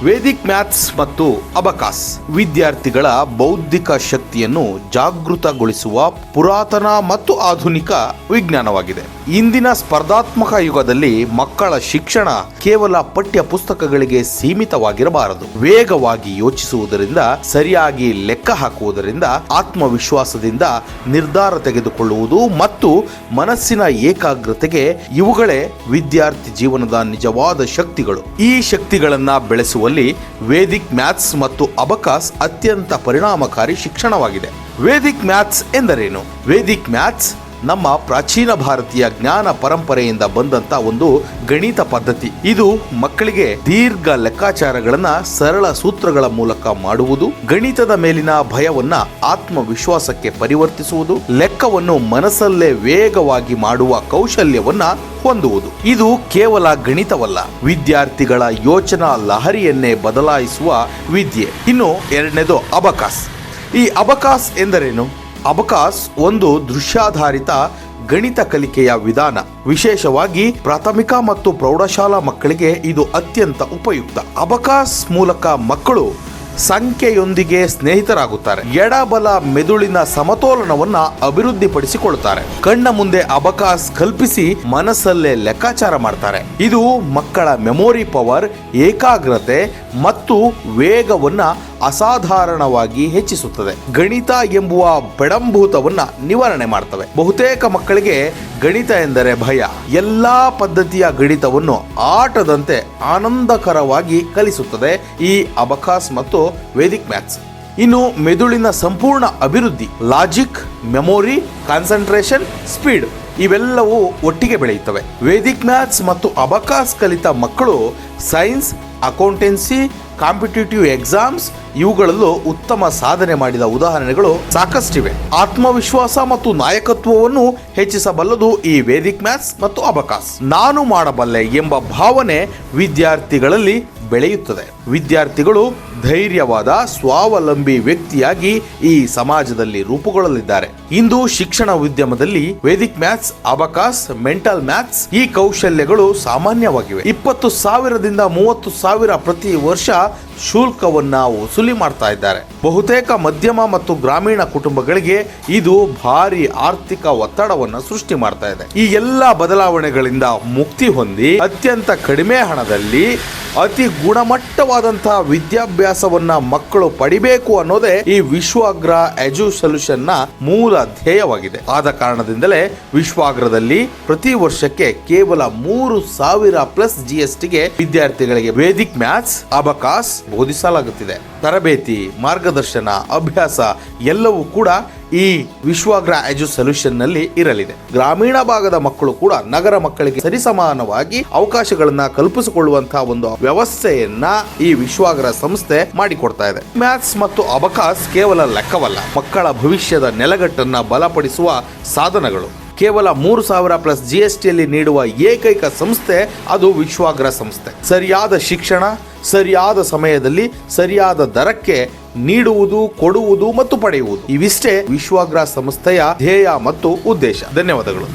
Vedic maths ಮತ್ತು ಅಬಕಾಸ್ ವಿದ್ಯಾರ್ಥಿಗಳ ಬೌದ್ಧಿಕ ಶಕ್ತಿಯನ್ನು ಜಾಗೃತಗೊಳಿಸುವ ಪುರಾತನ ಮತ್ತು ಆಧುನಿಕ ವಿಜ್ಞಾನವಾಗಿದೆ. ಇಂದಿನ ಸ್ಪರ್ಧಾತ್ಮಕ ಯುಗದಲ್ಲಿ ಮಕ್ಕಳ ಶಿಕ್ಷಣ ಕೇವಲ ಪಠ್ಯ ಪುಸ್ತಕಗಳಿಗೆ ಸೀಮಿತವಾಗಿರಬಾರದು. ವೇಗವಾಗಿ ಯೋಚಿಸುವುದರಿಂದ, ಸರಿಯಾಗಿ ಲೆಕ್ಕ ಹಾಕುವುದರಿಂದ, ಆತ್ಮವಿಶ್ವಾಸದಿಂದ ನಿರ್ಧಾರ ತೆಗೆದುಕೊಳ್ಳುವುದು ಮತ್ತು ಮನಸ್ಸಿನ ಏಕಾಗ್ರತೆಗೆ ಇವುಗಳೇ ವಿದ್ಯಾರ್ಥಿ ಜೀವನದ ನಿಜವಾದ ಶಕ್ತಿಗಳು. ಈ ಶಕ್ತಿಗಳನ್ನ ಬೆಳೆಸುವಲ್ಲಿ ವೇದಿಕ್ ಮ್ಯಾಥ್ಸ್ ಮತ್ತು ಅಬಕಾಸ್ ಅತ್ಯಂತ ಪರಿಣಾಮಕಾರಿ ಶಿಕ್ಷಣವಾಗಿದೆ. ವೇದಿಕ್ ಮ್ಯಾಥ್ಸ್ ಎಂದರೇನು? ವೇದಿಕ್ ಮ್ಯಾಥ್ಸ್ ನಮ್ಮ ಪ್ರಾಚೀನ ಭಾರತೀಯ ಜ್ಞಾನ ಪರಂಪರೆಯಿಂದ ಬಂದಂತ ಒಂದು ಗಣಿತ ಪದ್ಧತಿ. ಇದು ಮಕ್ಕಳಿಗೆ ದೀರ್ಘ ಲೆಕ್ಕಾಚಾರಗಳನ್ನ ಸರಳ ಸೂತ್ರಗಳ ಮೂಲಕ ಮಾಡುವುದು, ಗಣಿತದ ಮೇಲಿನ ಭಯವನ್ನ ಆತ್ಮವಿಶ್ವಾಸಕ್ಕೆ ಪರಿವರ್ತಿಸುವುದು, ಲೆಕ್ಕವನ್ನು ಮನಸ್ಸಲ್ಲೇ ವೇಗವಾಗಿ ಮಾಡುವ ಕೌಶಲ್ಯವನ್ನ ಹೊಂದುವುದು. ಇದು ಕೇವಲ ಗಣಿತವಲ್ಲ, ವಿದ್ಯಾರ್ಥಿಗಳ ಯೋಚನಾ ಲಹರಿಯನ್ನೇ ಬದಲಾಯಿಸುವ ವಿದ್ಯೆ. ಇನ್ನು ಎರಡನೇದು ಅಬಕಾಸ್. ಈ ಅಬಕಾಸ್ ಎಂದರೇನು? ಅಬಕಾಸ್ ಒಂದು ದೃಶ್ಯಾಧಾರಿತ ಗಣಿತ ಕಲಿಕೆಯ ವಿಧಾನ. ವಿಶೇಷವಾಗಿ ಪ್ರಾಥಮಿಕ ಮತ್ತು ಪ್ರೌಢಶಾಲಾ ಮಕ್ಕಳಿಗೆ ಇದು ಅತ್ಯಂತ ಉಪಯುಕ್ತ. ಅಬಕಾಸ್ ಮೂಲಕ ಮಕ್ಕಳು ಸಂಖ್ಯೆಯೊಂದಿಗೆ ಸ್ನೇಹಿತರಾಗುತ್ತಾರೆ, ಎಡಬಲ ಮೆದುಳಿನ ಸಮತೋಲನವನ್ನ ಅಭಿವೃದ್ಧಿಪಡಿಸಿಕೊಳ್ಳುತ್ತಾರೆ, ಕಣ್ಣ ಮುಂದೆ ಅಬಕಾಸ್ ಕಲ್ಪಿಸಿ ಮನಸ್ಸಲ್ಲೇ ಲೆಕ್ಕಾಚಾರ ಮಾಡ್ತಾರೆ. ಇದು ಮಕ್ಕಳ ಮೆಮೊರಿ ಪವರ್, ಏಕಾಗ್ರತೆ ಮತ್ತು ವೇಗವನ್ನ ಅಸಾಧಾರಣವಾಗಿ ಹೆಚ್ಚಿಸುತ್ತದೆ. ಗಣಿತ ಎಂಬುವ ಬೆಡಂಭೂತವನ್ನ ನಿವಾರಣೆ ಮಾಡ್ತವೆ. ಬಹುತೇಕ ಮಕ್ಕಳಿಗೆ ಗಣಿತ ಎಂದರೆ ಭಯ. ಎಲ್ಲಾ ಪದ್ಧತಿಯ ಗಣಿತವನ್ನು ಆಟದಂತೆ ಆನಂದಕರವಾಗಿ ಕಲಿಸುತ್ತದೆ ಈ ಅಬಕಾಸ್ ಮತ್ತು ವೇದಿಕ್ ಮ್ಯಾಥ್ಸ್. ಇನ್ನು ಮೆದುಳಿನ ಸಂಪೂರ್ಣ ಅಭಿವೃದ್ಧಿ, ಲಾಜಿಕ್, ಮೆಮೊರಿ, ಕಾನ್ಸಂಟ್ರೇಷನ್, ಸ್ಪೀಡ್ ಇವೆಲ್ಲವೂ ಒಟ್ಟಿಗೆ ಬೆಳೆಯುತ್ತವೆ. ವೇದಿಕ್ ಮ್ಯಾಥ್ಸ್ ಮತ್ತು ಅಬಕಾಸ್ ಕಲಿತ ಮಕ್ಕಳು ಸೈನ್ಸ್, ಅಕೌಂಟೆನ್ಸಿ, ಕಾಂಪಿಟೇಟಿವ್ ಎಕ್ಸಾಮ್ಸ್ ಇವುಗಳಲ್ಲೂ ಉತ್ತಮ ಸಾಧನೆ ಮಾಡಿದ ಉದಾಹರಣೆಗಳು ಸಾಕಷ್ಟಿವೆ. ಆತ್ಮವಿಶ್ವಾಸ ಮತ್ತು ನಾಯಕತ್ವವನ್ನು ಹೆಚ್ಚಿಸಬಲ್ಲದು ಈ ವೇದಿಕ್ ಮ್ಯಾಥ್ಸ್ ಮತ್ತು ಅಬಕಾಸ್. ನಾನು ಮಾಡಬಲ್ಲೆ ಎಂಬ ಭಾವನೆ ವಿದ್ಯಾರ್ಥಿಗಳಲ್ಲಿ ಬೆಳೆಯುತ್ತದೆ. ವಿದ್ಯಾರ್ಥಿಗಳು ಧೈರ್ಯವಾದ, ಸ್ವಾವಲಂಬಿ ವ್ಯಕ್ತಿಯಾಗಿ ಈ ಸಮಾಜದಲ್ಲಿ ರೂಪುಗೊಳ್ಳಲಿದ್ದಾರೆ. ಇಂದು ಶಿಕ್ಷಣ ಉದ್ಯಮದಲ್ಲಿ ವೇದಿಕ್ ಮ್ಯಾಥ್ಸ್, ಅಬಕಾಸ್, ಮೆಂಟಲ್ ಮ್ಯಾಥ್ಸ್ ಈ ಕೌಶಲ್ಯಗಳು ಸಾಮಾನ್ಯವಾಗಿವೆ. 20,000ದಿಂದ 30,000 ಪ್ರತಿ ವರ್ಷ ಶುಲ್ಕವನ್ನ ವಸೂಲಿ ಮಾಡ್ತಾ ಇದ್ದಾರೆ. ಬಹುತೇಕ ಮಧ್ಯಮ ಮತ್ತು ಗ್ರಾಮೀಣ ಕುಟುಂಬಗಳಿಗೆ ಇದು ಭಾರಿ ಆರ್ಥಿಕ ಒತ್ತಡವನ್ನು ಸೃಷ್ಟಿ ಮಾಡ್ತಾ ಇದೆ. ಈ ಎಲ್ಲ ಬದಲಾವಣೆಗಳಿಂದ ಮುಕ್ತಿ ಹೊಂದಿ ಅತ್ಯಂತ ಕಡಿಮೆ ಹಣದಲ್ಲಿ ಅತಿ ಗುಣಮಟ್ಟವಾದಂತಹ ವಿದ್ಯಾಭ್ಯಾಸವನ್ನ ಮಕ್ಕಳು ಪಡಿಬೇಕು ಅನ್ನೋದೇ ಈ ವಿಶ್ವಾಗ್ರ ಎಜು ಸೊಲ್ಯೂಷನ್ ನ ಮೂಲ ಧ್ಯೇಯವಾಗಿದೆ. ಆದ ಕಾರಣದಿಂದಲೇ ವಿಶ್ವಾಗ್ರದಲ್ಲಿ ಪ್ರತಿ ವರ್ಷಕ್ಕೆ ಕೇವಲ 3,000+ GST ಗೆ ವಿದ್ಯಾರ್ಥಿಗಳಿಗೆ ವೇದಿಕ್ ಮ್ಯಾಥ್ಸ್, ಅಬಕಾಸ್ ಬೋಧಿಸಲಾಗುತ್ತಿದೆ. ತರಬೇತಿ, ಮಾರ್ಗದರ್ಶನ, ಅಭ್ಯಾಸ ಎಲ್ಲವೂ ಕೂಡ ಈ ವಿಶ್ವಾಗ್ರ ಎಜು ಸೊಲ್ಯೂಷನ್ ನಲ್ಲಿ ಇರಲಿದೆ. ಗ್ರಾಮೀಣ ಭಾಗದ ಮಕ್ಕಳು ಕೂಡ ನಗರ ಮಕ್ಕಳಿಗೆ ಸರಿಸಮಾನವಾಗಿ ಅವಕಾಶಗಳನ್ನ ಕಲ್ಪಿಸಿಕೊಳ್ಳುವಂತಹ ಒಂದು ವ್ಯವಸ್ಥೆಯನ್ನ ಈ ವಿಶ್ವಾಗ್ರ ಸಂಸ್ಥೆ ಮಾಡಿಕೊಡ್ತಾ ಇದೆ. ಮ್ಯಾಥ್ಸ್ ಮತ್ತು ಅಬಕಾಸ್ ಕೇವಲ ಲೆಕ್ಕವಲ್ಲ, ಮಕ್ಕಳ ಭವಿಷ್ಯದ ನೆಲೆಗಟ್ಟನ್ನ ಬಲಪಡಿಸುವ ಸಾಧನಗಳು. ಕೇವಲ 3,000+ GST ನೀಡುವ ಏಕೈಕ ಸಂಸ್ಥೆ ಅದು ವಿಶ್ವಾಗ್ರ ಸಂಸ್ಥೆ. ಸರಿಯಾದ ಶಿಕ್ಷಣ ಸರಿಯಾದ ಸಮಯದಲ್ಲಿ ಸರಿಯಾದ ದರಕ್ಕೆ ನೀಡುವುದು, ಕೊಡುವುದು ಮತ್ತು ಪಡೆಯುವುದು ಇವಿಷ್ಟೇ ವಿಶ್ವಾಗ್ರ ಸಂಸ್ಥೆಯ ಧ್ಯೇಯ ಮತ್ತು ಉದ್ದೇಶ. ಧನ್ಯವಾದಗಳು.